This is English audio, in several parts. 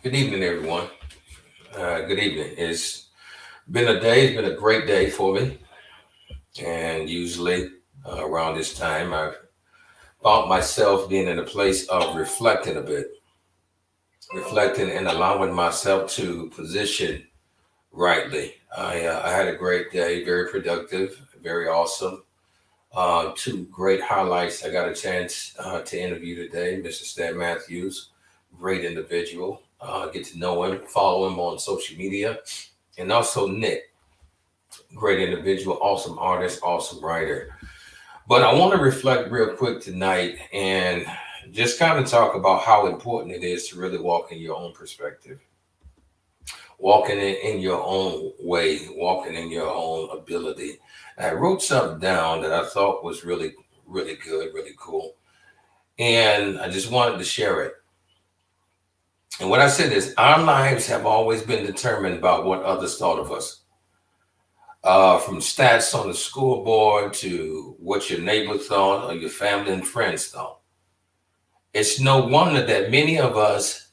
Good evening, everyone. Good evening. It's been a day. It's been a great day for me. And usually around this time, I've found myself being in a place of reflecting a bit, reflecting and allowing myself to position rightly. I had a great day, very productive, very awesome. Two great highlights. I got a chance to interview today, Mr. Stan Matthews, great individual. Get to know him, follow him on social media, and also Nick, great individual, awesome artist, awesome writer. But I want to reflect real quick tonight and just kind of talk about how important it is to really walk in your own perspective, walking in your own way, walking in your own ability. I wrote something down that I thought was really, really good, really cool. And I just wanted to share it. And what I said is, our lives have always been determined by what others thought of us. From stats on the school board to what your neighbor thought or your family and friends thought. It's no wonder that many of us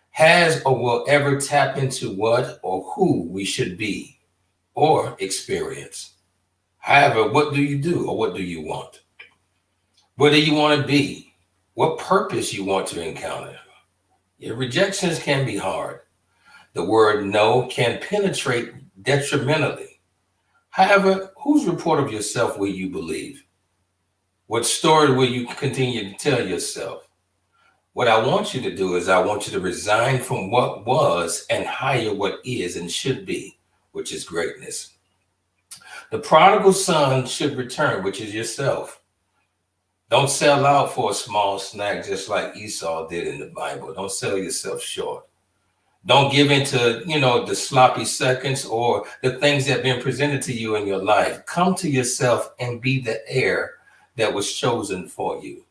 has or will ever tap into what or who we should be or experience. However, what do you do or what do you want? What do you want to be? What purpose you want to encounter? Your rejections can be hard. The word no can penetrate detrimentally. However, whose report of yourself will you believe? What story will you continue to tell yourself? What I want you to do is I want you to resign from what was and hire what is and should be, which is greatness. The prodigal son should return, which is yourself. Don't sell out for a small snack just like Esau did in the Bible. Don't sell yourself short. Don't give into, the sloppy seconds or the things that have been presented to you in your life. Come to yourself and be the heir that was chosen for you.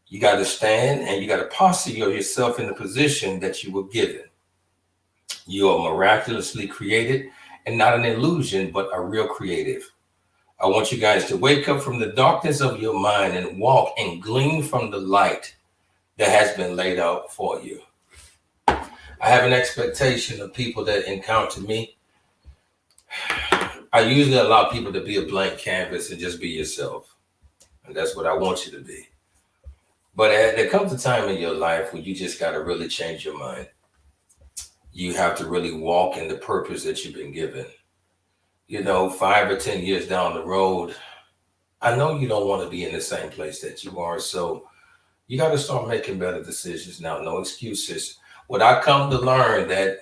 You got to stand and you got to posture yourself in the position that you were given. You are miraculously created and not an illusion, but a real creative. I want you guys to wake up from the darkness of your mind and walk and glean from the light that has been laid out for you. I have an expectation of people that encounter me. I usually allow people to be a blank canvas and just be yourself. And that's what I want you to be. But there comes a time in your life where you just got to really change your mind. You have to really walk in the purpose that you've been given. 5 or 10 years down the road, I know you don't want to be in the same place that you are. So you got to start making better decisions now. No excuses. What I come to learn that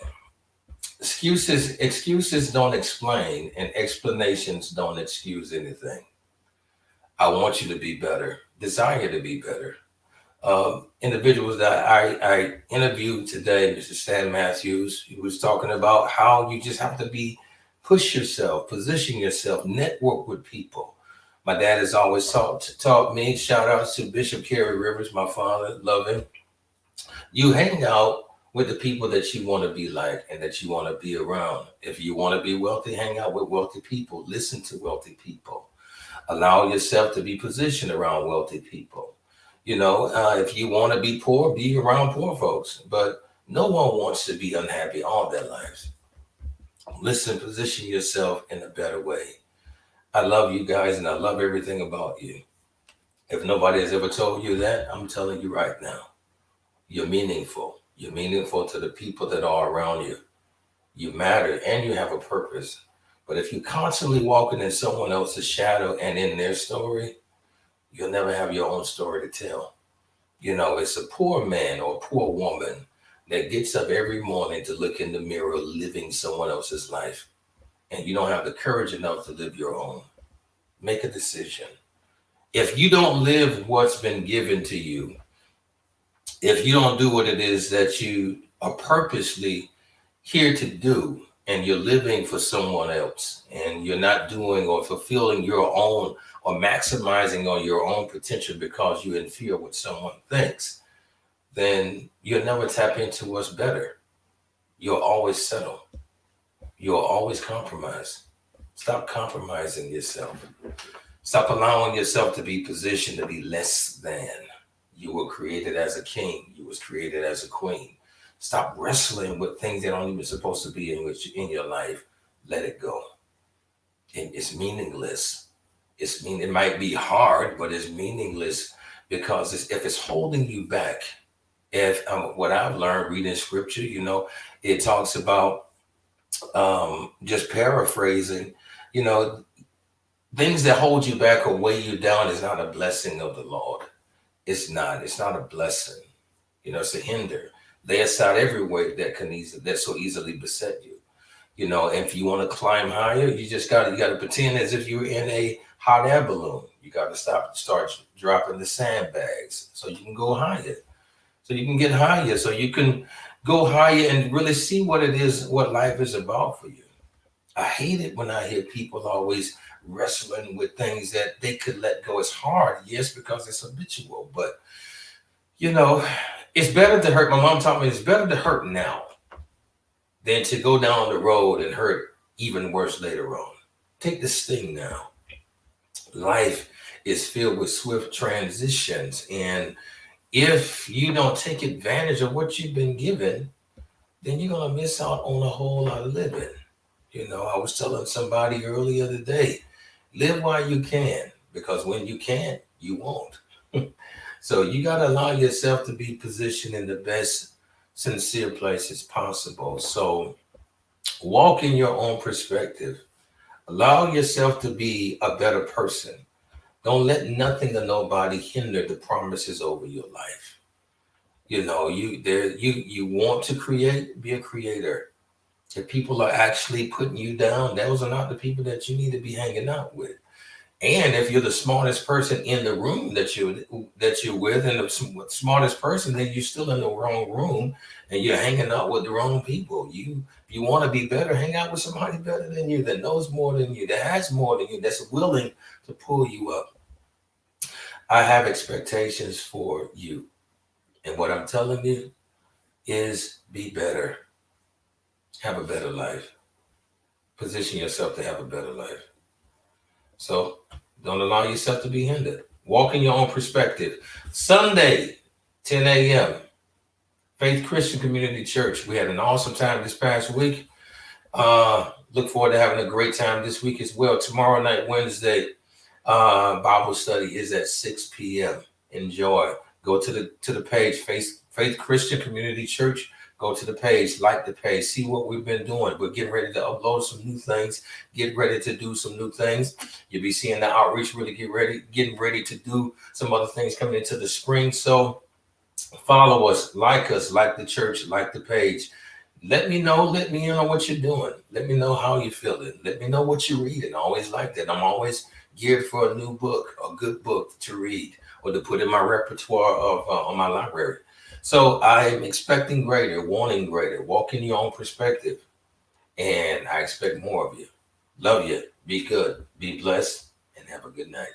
excuses don't explain and explanations don't excuse anything. I want you to be better, desire to be better. Individuals that I interviewed today, Mr. Stan Matthews, he was talking about how you just have to push yourself, position yourself, network with people. My dad has always taught me, shout out to Bishop Kerry Rivers, my father, love him. You hang out with the people that you want to be like and that you want to be around. If you want to be wealthy, hang out with wealthy people, listen to wealthy people, allow yourself to be positioned around wealthy people. If you want to be poor, be around poor folks. But no one wants to be unhappy all their lives. Listen, position yourself in a better way. I love you guys and I love everything about you. If nobody has ever told you that, I'm telling you right now, you're meaningful. You're meaningful to the people that are around you. You matter and you have a purpose. But if you're constantly walking in someone else's shadow and in their story, you'll never have your own story to tell. It's a poor man or a poor woman that gets up every morning to look in the mirror living someone else's life. And you don't have the courage enough to live your own. Make a decision. If you don't live what's been given to you, if you don't do what it is that you are purposely here to do, and you're living for someone else, and you're not doing or fulfilling your own or maximizing on your own potential because you're in fear of what someone thinks, then you'll never tap into what's better. You'll always settle. You'll always compromise. Stop compromising yourself. Stop allowing yourself to be positioned to be less than. You were created as a king. You was created as a queen. Stop wrestling with things that aren't even supposed to be in your life. Let it go. And it's meaningless. It might be hard, but it's meaningless because if it's holding you back. If what I've learned reading scripture, it talks about just paraphrasing, you know, things that hold you back or weigh you down is not a blessing of the Lord. It's not. It's not a blessing. It's a hinder. Lay aside every weight that so easily beset you. If you want to climb higher, you gotta pretend as if you're in a hot air balloon. You gotta start dropping the sandbags so you can go higher. So you can get higher. So you can go higher and really see what life is about for you. I hate it when I hear people always wrestling with things that they could let go. It's hard, yes, because it's habitual, but you know, it's better to hurt. My mom taught me it's better to hurt now than to go down the road and hurt even worse later on. Take the sting now. Life is filled with swift transitions. And if you don't take advantage of what you've been given, then you're going to miss out on a whole lot of living. I was telling somebody earlier today, live while you can, because when you can't, you won't. So you got to allow yourself to be positioned in the best sincere places possible. So walk in your own perspective. Allow yourself to be a better person. Don't let nothing or nobody hinder the promises over your life. You want to create, be a creator. If people are actually putting you down, those are not the people that you need to be hanging out with. And if you're the smartest person in the room that you're with, and the smartest person, then you're still in the wrong room, and you're hanging out with the wrong people. If you want to be better, hang out with somebody better than you, that knows more than you, that has more than you, that's willing to pull you up. I have expectations for you, and what I'm telling you is be better, have a better life, position yourself to have a better life. So don't allow yourself to be hindered. Walk in your own perspective. Sunday, 10 a.m., Faith Christian Community Church. We had an awesome time this past week. Look forward to having a great time this week as well. Tomorrow night, Wednesday, Bible study is at 6 p.m. Enjoy. Go to the page, Faith Christian Community Church. Go to the page, like the page, see what we've been doing. We're getting ready to upload some new things, get ready to do some new things. You'll be seeing the outreach really getting ready to do some other things coming into the spring. So follow us, like the church, like the page. Let me know what you're doing. Let me know how you're feeling. Let me know what you're reading. I always like that. I'm always geared for a new book, a good book to read or to put in my repertoire of on my library. So I'm expecting greater, wanting greater. Walk in your own perspective. And I expect more of you. Love you. Be good. Be blessed. And have a good night.